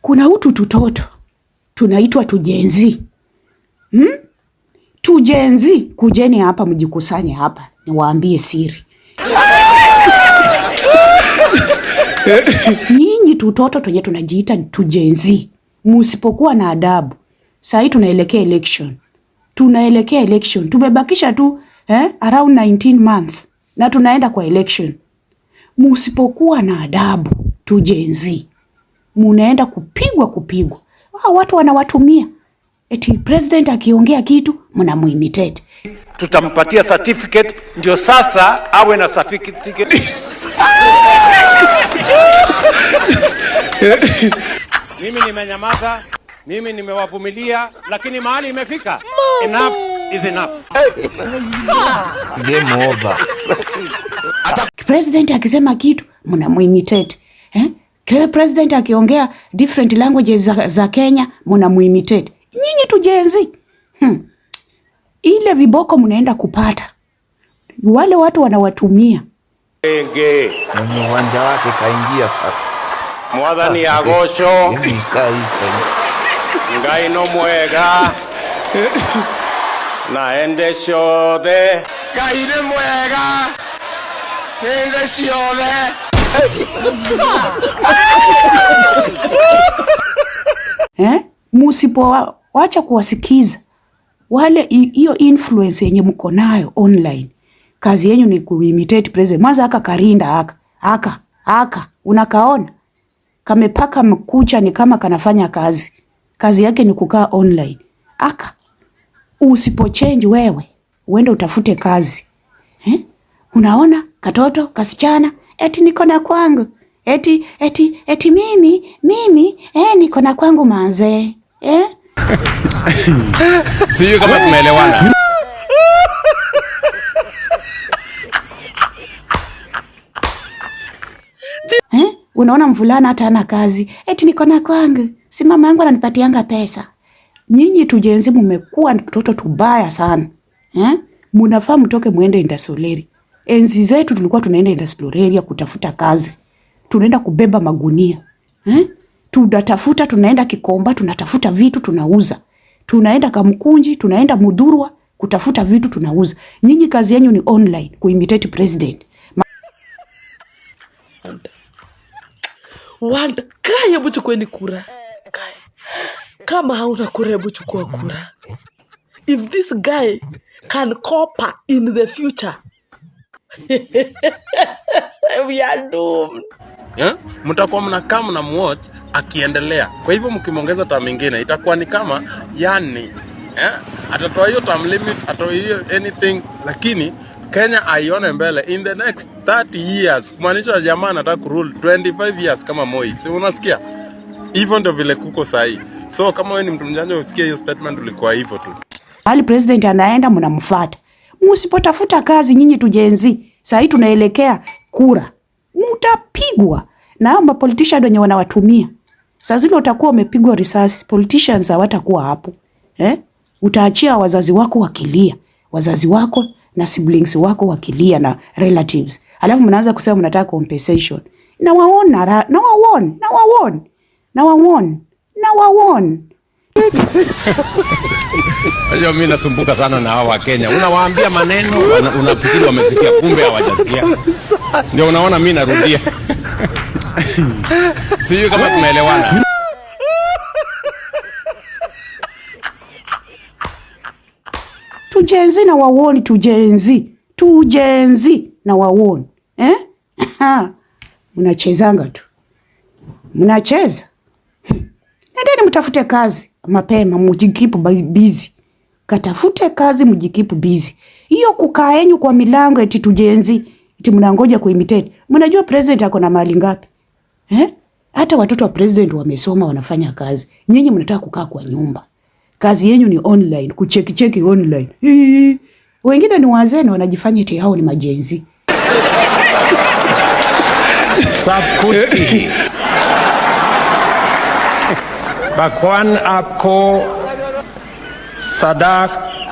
Kuna utu tutoto tunaitwa tujenzi. Tujenzi, kujeni hapa mjikusanye hapa niwaambie siri. Nyinyi tutoto tunye tunajiita tujenzi, msipokuwa na adabu. Sasa tunaelekea election. Tumebakisha tu around 19 months na tunaenda kwa election. Msipokuwa na adabu tujenzi, munaenda kupigwa. Watu wanawatumia. Eti president akiongea kitu mnamuimitate. Tutampatia certificate ndio sasa awe na certificate. Mimi nimenyamaza, mimi nimewavumilia, lakini mahali imefika. Enough is enough. Game over. President akisema kitu mnamuimitate. President akiongea different languages za Kenya mnamuimitate. Nyinyi tujenzi. Ile viboko mnaenda kupata. Wale watu wanawatumia. Enge. Mwenye uwanja wake kaingia sasa. Mwadhani agosho. Ngai no mwega. Naende shode. Ngai ni mwega. Naende shode. Musipo wacha kuwasikiza wale hiyo influence yenye mko nayo online. Kazi yenu ni kuimitate president. Mwanza Karinda haka unakaona kamepaka mkucha ni kama kanafanya kazi. Kazi yake ni kukaa online. Usipo change wewe uende utafute kazi. Unaona katoto kasichana eti niko na kwangu. Eti mimi niko na kwangu manze. Sio kama tumeelewana. Unaona mvulana hata ana kazi. Eti niko na kwangu. Si mama yangu ananipatianga pesa. Nyinyi tujenzi mmekuwa mtoto tubaya sana. Mnafaa mtoke muende Indasoleri. Enzi zetu tulikuwa tunaenda Indasoleri kutafuta kazi. Tunaenda kubeba magunia. Tunatafuta, tunaenda Kikomba, tunatafuta vitu tunauza. Tunaenda Kamkunji, tunaenda Mudhurwa kutafuta vitu tunauza. Nyinyi kazi yenu ni online kuimitate president. Wanda, kaya hebu chukueni kura. Kama hauna kura hebu chukua kura. If this guy can copper in the future, we are doomed. Mtakuwa mnakaa mnamwatch akiendelea. Kwa hivyo mkimongeza term nyingine itakuwa ni kama atatoa hiyo term limit, atoa hiyo anything, lakini Kenya aione mbele in the next 30 years. Kumaanisha jamaa anataka kurule 25 years kama Moi. Si unasikia? Hivyo ndio vile kuko sahi. So kama wewe ni mtu mjanja usikie hiyo statement ulikuwa hivyo tu. Hali president anaenda mnamfuata. Msipotafuta kazi nyinyi tujenzi. Sasa tunaelekea kura. Mtapigwa na hao politicians wenye wanawatumia. Sasa zile utakuwa umepigwa risasi, politicians hawatakuwa hapo. Utaachia wazazi wako wakilia, wazazi wako na siblings wako wakilia na relatives. Alafu mnaanza kusema mnataka compensation. Na waon. Hayo mimi nasumbuka sana na hawa Kenya. Unawaambia maneno, unafikiri wamesikia kumbe hawajasikia. Ndio unaona mimi narudia. Sio kama tumeelewana. Tujenzi na wawoni tujenzi na wawoni. Mnachezanga tu. Mnacheza. Nendeni mtafute kazi mapema, mjikipu busy. Katafute kazi mjikipu busy. Hiyo kukaa yenu kwa milango eti tujenzi, eti mnangoja kuimitate. Mnajua president ako na mali ngapi? Hata watoto wa president wamesoma wanafanya kazi. Nyinyi mnataka kukaa kwa nyumba. Kazi yenu ni online, kucheki online. Wengine ni wazee na wanajifanya eti hao ni majenzi. Sabkuti. Bakwan आपको सदा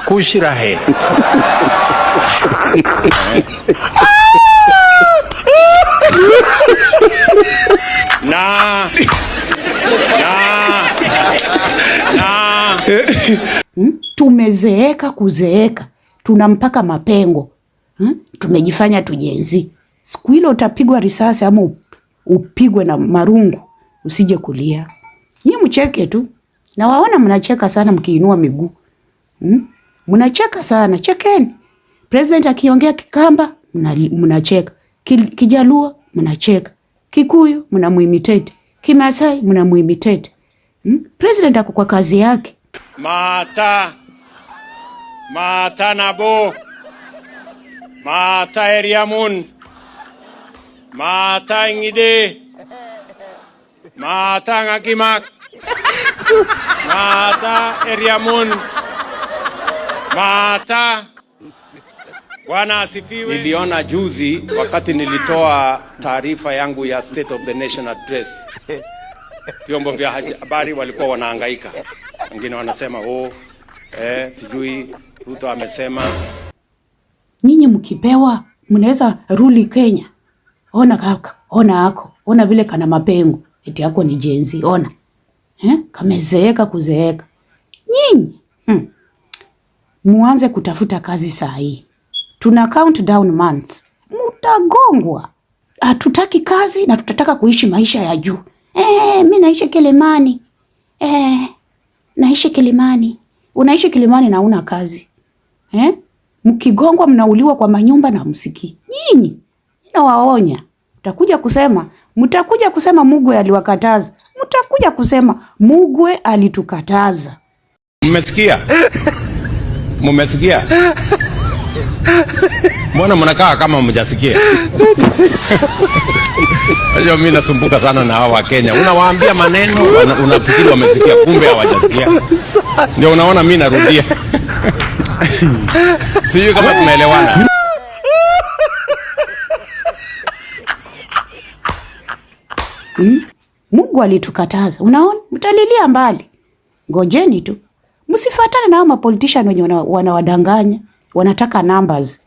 खुश रहे. ना Tumezeeka kuzeeka. Tuna mpaka mapengo. Tumejifanya tujenzi. Siku ile utapigwa risasi ama upigwe na marungu, usije kulia. Nyinyi mcheke tu. Na waona mnacheka sana mkiinua miguu. Mnacheka sana, chekeni. President akiongea Kikamba, mnacheka. Kijaluo, mnacheka. Kikuyu, mnamuimitate. Kimasai, mnamuimitate. President ako kwa kazi yake. Mata nabo. Mata Eriamun. Mata Ngide. Mata Ngakimak. Mata Eriamun. Mata. Bwana asifiwe. Niliona juzi wakati nilitoa taarifa yangu ya State of the Nation Address. Vyombo vya habari walikuwa wanahangaika. Wengine wanasema sijui Ruto amesema. Nyinyi mkipewa mnaweza ruli Kenya. Ona kaka, ona ako, ona vile kana mapengo. Eti yako ni jenzi, ona. Kamezeeka kuzeeka. Nyinyi muanze kutafuta kazi saa hii. Tuna count down months. Mutagongwa. Hatutaki kazi na tutataka kuishi maisha ya juu. Mimi naishi Kilimani. Naishi Kilimani. Unaishi Kilimani na una kazi. Mkigongwa mnauliwa kwa manyumba na msiki. Nyinyi, ninawaonya. Mtakuja kusema Mugwe aliwakataza. Mtakuja kusema Mugwe alitukataza. Mmesikia? Mmesikia? Mbona mnakaa kama mjasikia? Unajua mimi nasumbuka sana na hawa Kenya. Unawaambia maneno, unafikiri wamesikia, kumbe hawajasikia. Ndio unaona mimi narudia. Sijui kama tumeelewana. Mungu alitukataza. Unaona? Mtalilia mbali. Ngojeni tu. Msifuatane na hao mapolitician wenye wanawadanganya. Wanataka numbers.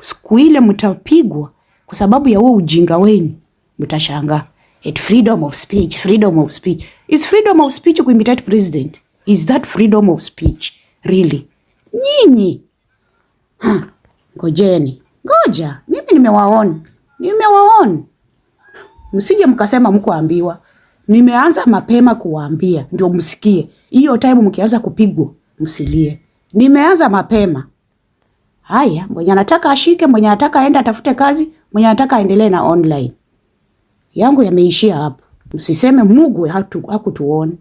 Siku ile mtapigwa kwa sababu ya huo ujinga wenu. Mtashangaa. Freedom of speech, freedom of speech. Is freedom of speech kuimitate president? Is that freedom of speech? Really? Nyinyi. Ngojeni. Ngoja. Mimi nimewaona. Msije mkasema mkuambiwa. Nimeanza mapema kuwaambia ndio msikie. Hiyo time mkianza kupigwa msilie. Nimeanza mapema. Haya, mwenye anataka ashike, mwenye anataka aende atafute kazi, mwenye anataka aendelee na online. Yangu yameishia hapo. Msiseme Mugwe hakutuona.